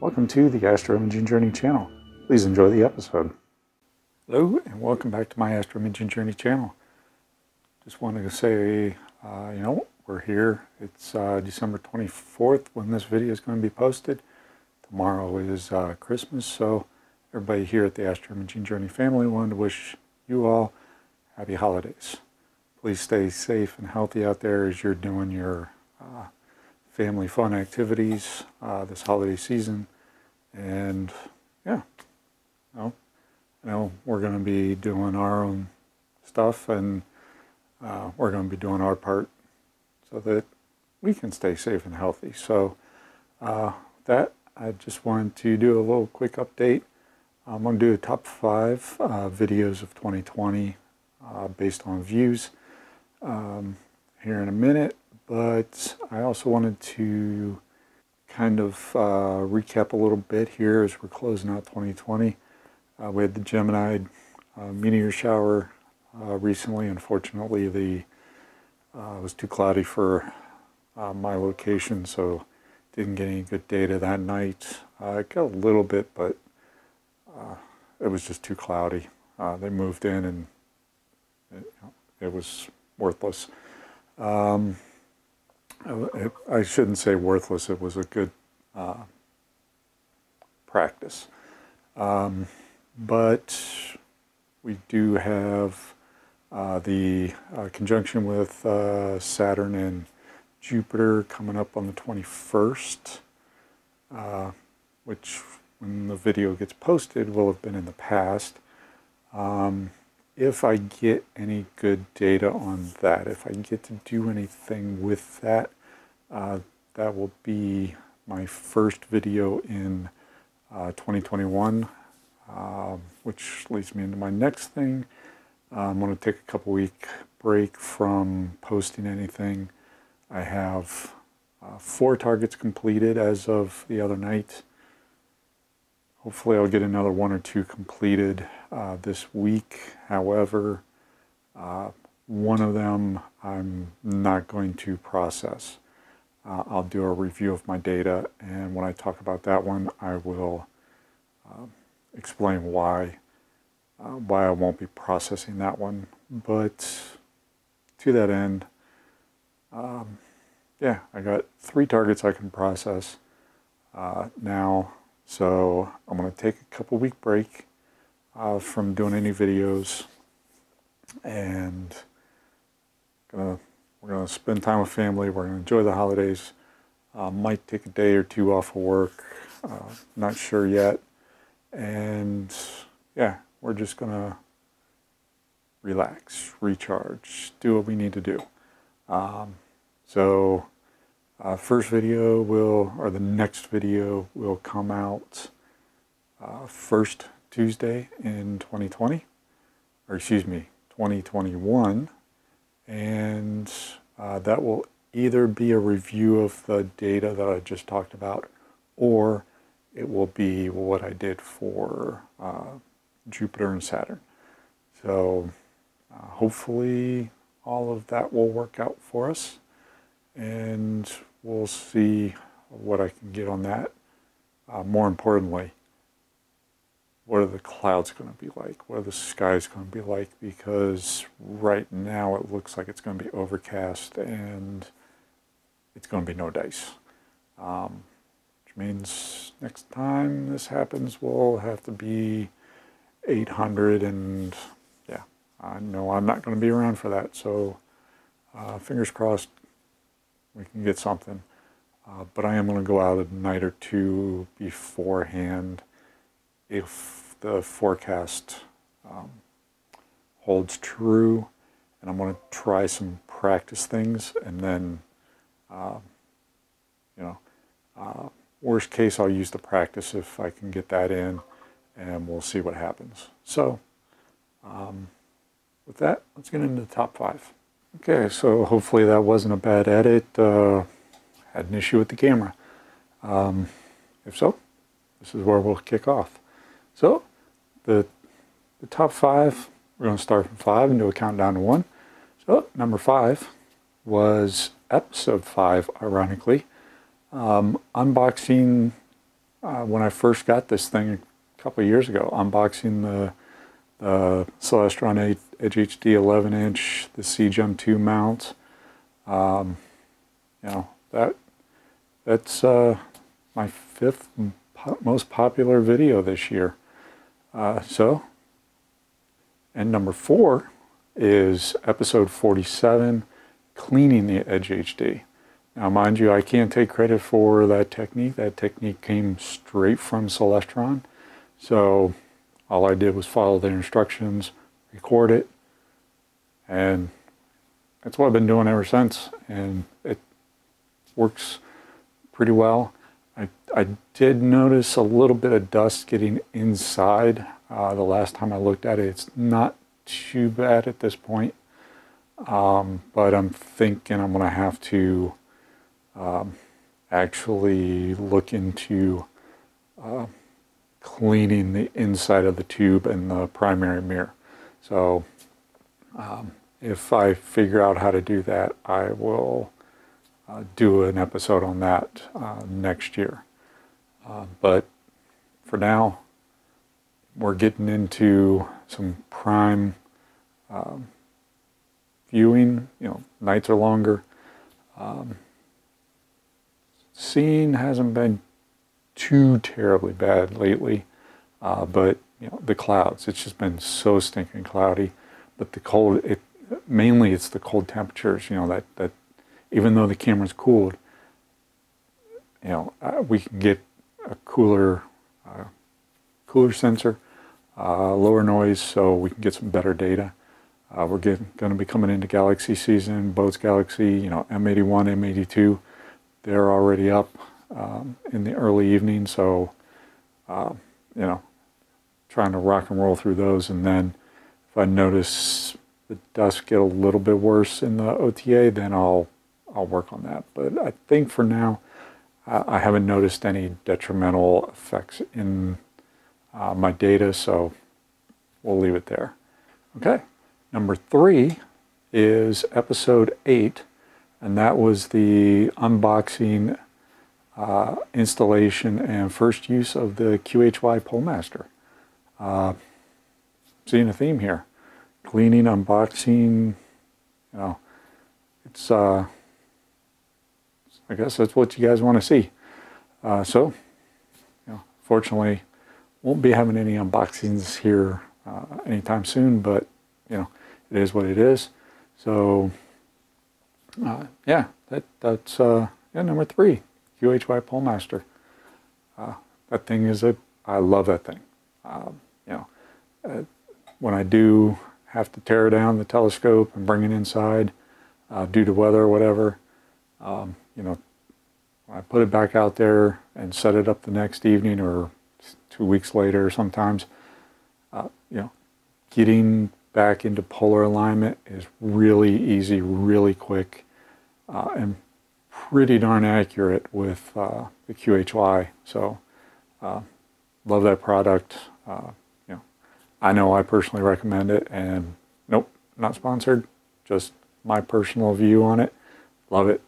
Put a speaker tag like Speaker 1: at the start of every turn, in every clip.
Speaker 1: Welcome to the AstroImaging Journey channel. Please enjoy the episode. Hello and welcome back to my AstroImaging Journey channel. Just wanted to say, we're here. It's December 24th when this video is going to be posted. Tomorrow is Christmas, so everybody here at the AstroImaging Journey family wanted to wish you all happy holidays. Please stay safe and healthy out there as you're doing your family fun activities this holiday season. And yeah, I know we're going to be doing our own stuff, and we're going to be doing our part so that we can stay safe and healthy. So that I just wanted to do a little quick update. I'm going to do a top 5 videos of 2020 based on views here in a minute, but I also wanted to kind of recap a little bit here as we're closing out 2020. We had the Gemini meteor shower recently. Unfortunately, it was too cloudy for my location, so didn't get any good data that night. I got a little bit, but it was just too cloudy. They moved in and it was worthless. I shouldn't say worthless, it was a good practice. But we do have the conjunction with Saturn and Jupiter coming up on the 21st, which when the video gets posted will have been in the past. If I get any good data on that, if I get to do anything with that, that will be my first video in 2021, which leads me into my next thing. I'm going to take a couple week break from posting anything. I have 4 targets completed as of the other night. Hopefully I'll get another 1 or 2 completed this week. However, one of them I'm not going to process. I'll do a review of my data, and when I talk about that one, I will explain why I won't be processing that one. But to that end, yeah, I got 3 targets I can process now. So I'm going to take a couple week break from doing any videos, and we're going to spend time with family. We're going to enjoy the holidays. Might take a day or 2 off of work. Not sure yet. And yeah, we're just going to relax, recharge, do what we need to do. First video or the next video will come out first Tuesday in 2020, or excuse me, 2021, and that will either be a review of the data that I just talked about, or it will be what I did for Jupiter and Saturn. So hopefully all of that will work out for us, and we'll see what I can get on that. More importantly, what are the clouds going to be like? What are the skies going to be like? Because right now it looks like it's going to be overcast and it's going to be no dice. Which means next time this happens, we'll have to be 800, and yeah, I know I'm not going to be around for that. So fingers crossed we can get something. But I am going to go out a night or 2 beforehand if the forecast holds true, and I'm going to try some practice things, and then worst case I'll use the practice if I can get that in, and we'll see what happens. So with that, let's get into the top 5. Okay, so hopefully that wasn't a bad edit. Had an issue with the camera. If so, this is where we'll kick off. So the top 5, we're going to start from 5 and do a countdown to 1. So number 5 was episode 5, ironically. Unboxing when I first got this thing a couple of years ago, unboxing the Celestron Edge HD 11-inch, the CGEM 2 mount. You know, that's my 5th most popular video this year. And number 4 is episode 47, cleaning the Edge HD. Now, mind you, I can't take credit for that technique. That technique came straight from Celestron. So all I did was follow their instructions, record it, and that's what I've been doing ever since. And it works pretty well. I did notice a little bit of dust getting inside. The last time I looked at it, it's not too bad at this point. But I'm thinking I'm going to have to actually look into cleaning the inside of the tube and the primary mirror. So if I figure out how to do that, I will do an episode on that next year. But for now, we're getting into some prime viewing. You know, nights are longer. Seeing hasn't been too terribly bad lately, but you know, the clouds, it's just been so stinking cloudy. But the cold, mainly it's the cold temperatures, you know, that even though the camera's cooled, you know, we can get a cooler sensor, lower noise, so we can get some better data. We're going to be coming into Galaxy season, Boats Galaxy, you know, M81, M82, they're already up in the early evening, so, you know, trying to rock and roll through those. And then if I notice the dust get a little bit worse in the OTA, then I'll work on that. But I think for now, I haven't noticed any detrimental effects in my data, so we'll leave it there. Okay, number 3 is episode 8, and that was the unboxing, installation, and first use of the QHY PoleMaster. Seeing a theme here. Cleaning, unboxing, you know, it's, I guess that's what you guys want to see. So, you know, fortunately, won't be having any unboxings here anytime soon, but, you know, it is what it is. So, yeah, that's number 3, QHY PoleMaster. That thing is I love that thing. You know, when I do have to tear down the telescope and bring it inside due to weather or whatever, you know, when I put it back out there and set it up the next evening or 2 weeks later sometimes, you know, getting back into polar alignment is really easy, really quick, and pretty darn accurate with the QHY. So, love that product. You know, I know I personally recommend it, and nope, not sponsored, just my personal view on it. Love it.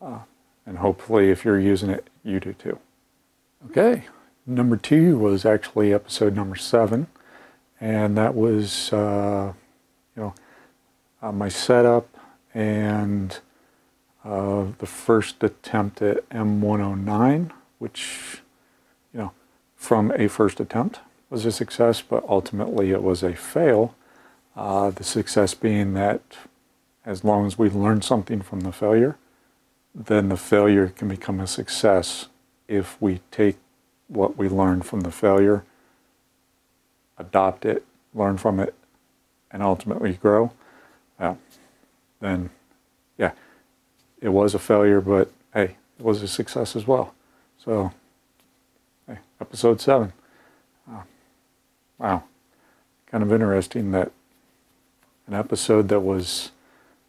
Speaker 1: And hopefully if you're using it, you do too. Okay, number 2 was actually episode number 7, and that was, you know, my setup and the first attempt at M109, which, you know, from a first attempt was a success, but ultimately it was a fail. The success being that as long as we learn something from the failure, then the failure can become a success if we take what we learned from the failure, adopt it, learn from it, and ultimately grow. Then, yeah, it was a failure, but hey, it was a success as well. So, hey, episode 7. Wow, kind of interesting that an episode that was,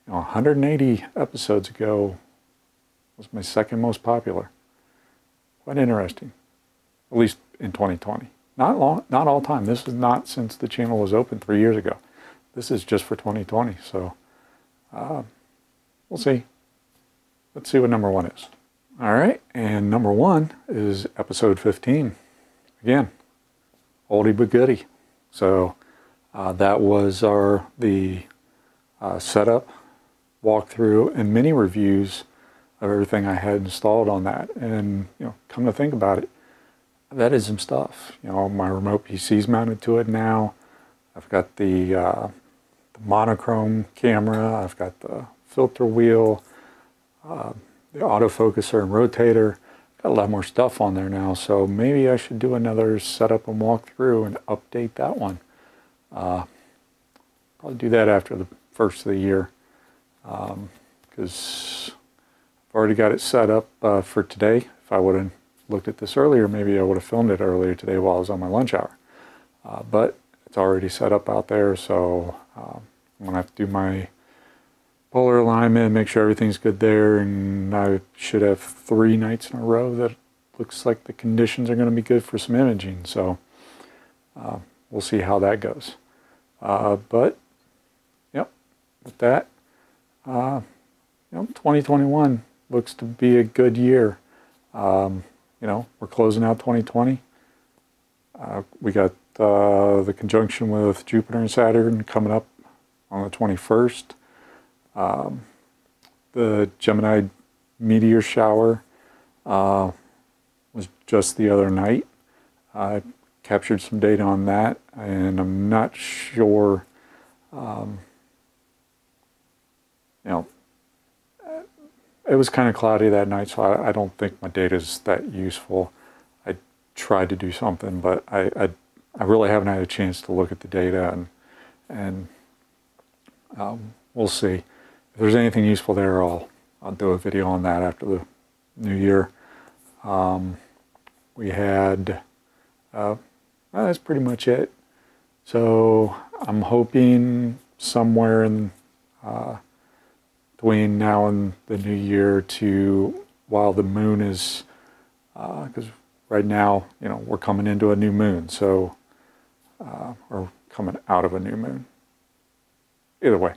Speaker 1: you know, 180 episodes ago was my 2nd most popular. Quite interesting, at least in 2020. Not all time. This is not since the channel was open 3 years ago. This is just for 2020. So we'll see. Let's see what number 1 is. All right, and number 1 is episode 15. Again, oldie but goodie. So that was the setup, walkthrough, and mini reviews of everything I had installed on that. And come to think about it, that is some stuff. My remote PC's mounted to it now. I've got the monochrome camera. I've got the filter wheel, the autofocuser and rotator. Got a lot more stuff on there now, so maybe I should do another setup and walkthrough and update that one. Probably do that after the first of the year, because I've already got it set up for today. If I would have looked at this earlier, maybe I would have filmed it earlier today while I was on my lunch hour. But it's already set up out there, so I'm going to have to do my polar alignment, make sure everything's good there, and I should have 3 nights in a row that looks like the conditions are going to be good for some imaging. So we'll see how that goes. But yep, with that, 2021 looks to be a good year. We're closing out 2020. We got the conjunction with Jupiter and Saturn coming up on the 21st. The Gemini meteor shower was just the other night. I captured some data on that, and I'm not sure, it was kind of cloudy that night, so I don't think my data is that useful. I tried to do something, but I really haven't had a chance to look at the data, and we'll see. If there's anything useful there, I'll do a video on that after the new year. We had, that's pretty much it. So I'm hoping somewhere in between now and the new year, while the moon is, because right now, we're coming into a new moon, so, or coming out of a new moon. Either way.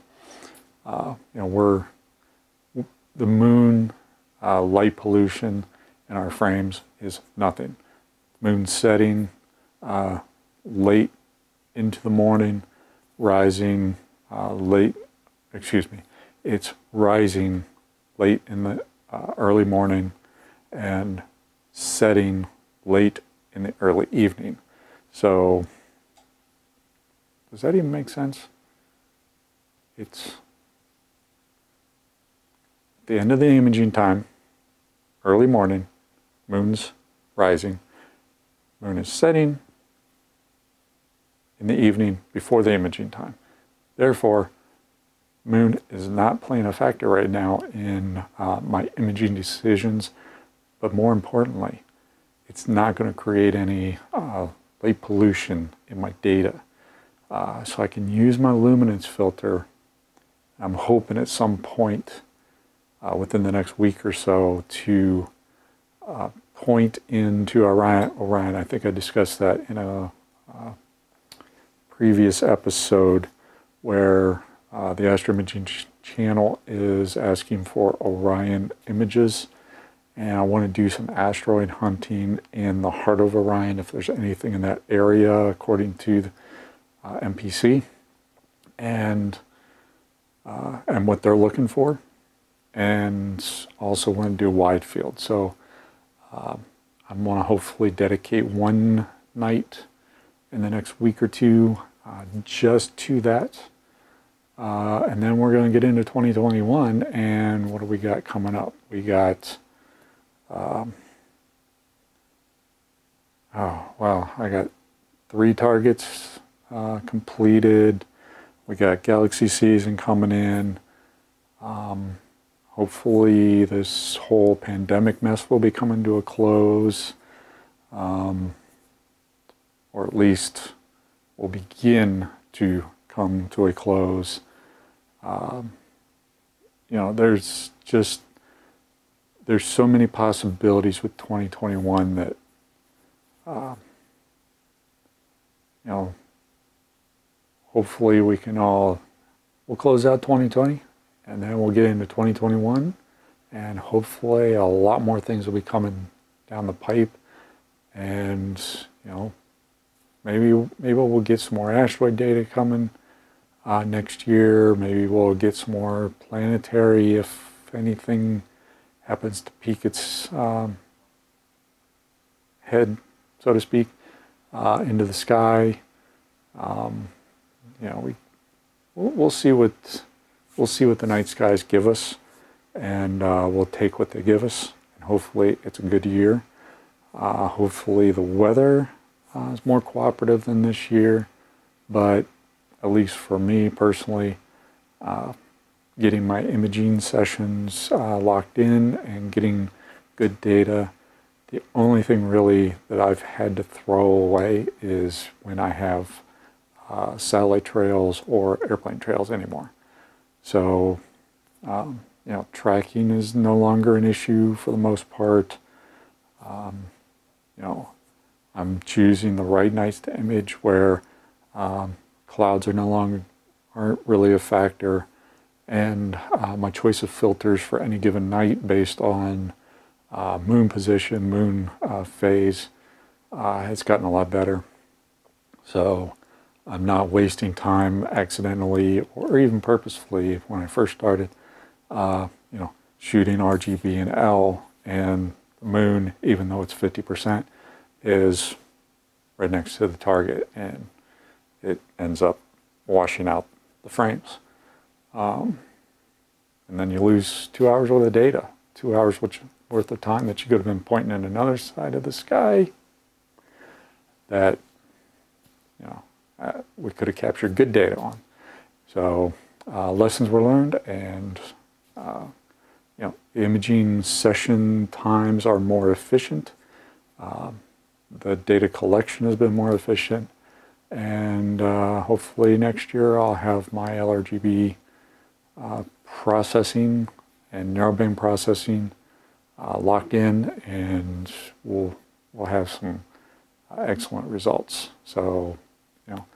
Speaker 1: The moon light pollution in our frames is nothing. Moon setting late into the morning, rising it's rising late in the early morning and setting late in the early evening. So, does that even make sense? It's the end of the imaging time, early morning, moon's rising, moon is setting in the evening before the imaging time. Therefore, moon is not playing a factor right now in my imaging decisions, but more importantly, it's not going to create any light pollution in my data. So I can use my luminance filter. I'm hoping at some point within the next week or so to point into Orion. I think I discussed that in a previous episode where the AstroImaging channel is asking for Orion images, and I want to do some asteroid hunting in the heart of Orion if there's anything in that area according to the MPC, and what they're looking for, and also want to do a wide field. So I want to hopefully dedicate one night in the next week or two just to that. And then we're going to get into 2021, and what do we got coming up? We got, I got 3 targets completed. We got Galaxy season coming in. Hopefully this whole pandemic mess will be coming to a close, or at least will begin to come to a close. There's so many possibilities with 2021 that hopefully we'll close out 2020, and then we'll get into 2021, and hopefully a lot more things will be coming down the pipe. And you know, maybe we'll get some more asteroid data coming next year. Maybe we'll get some more planetary if anything happens to peek its head, so to speak, into the sky. You know, we'll see what the night skies give us, and we'll take what they give us. And hopefully, it's a good year. Hopefully, the weather is more cooperative than this year. But at least for me personally, getting my imaging sessions locked in and getting good data. The only thing really that I've had to throw away is when I have satellite trails or airplane trails anymore. So, you know, tracking is no longer an issue for the most part. You know, I'm choosing the right nights to image where clouds aren't really a factor, and my choice of filters for any given night based on moon position, moon phase has gotten a lot better. So I'm not wasting time accidentally or even purposefully. When I first started, you know, shooting RGB and L, and the moon, even though it's 50%, is right next to the target, and it ends up washing out the frames. And then you lose 2 hours worth of data, 2 hours worth of time that you could have been pointing at another side of the sky that, you know, we could have captured good data on. So lessons were learned, and you know, the imaging session times are more efficient. The data collection has been more efficient, and hopefully next year I'll have my LRGB processing and narrowband processing locked in, and we'll have some excellent results. So, you know,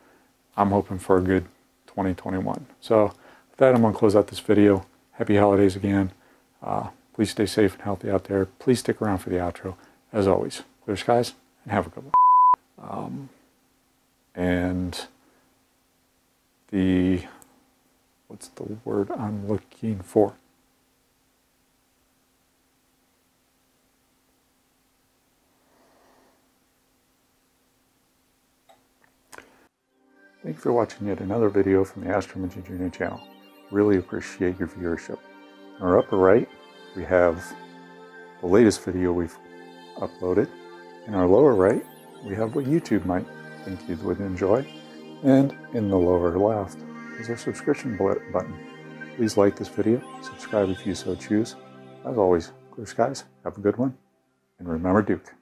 Speaker 1: I'm hoping for a good 2021. So with that, I'm going to close out this video. Happy holidays again. Please stay safe and healthy out there. Please stick around for the outro. As always, clear skies and have a good one. And what's the word I'm looking for? Thank you for watching yet another video from the AstroImaging Journey channel. Really appreciate your viewership. In our upper right, we have the latest video we've uploaded. In our lower right, we have what YouTube might think you would enjoy. And in the lower left is our subscription button. Please like this video, subscribe if you so choose. As always, clear skies, have a good one, and remember Duke.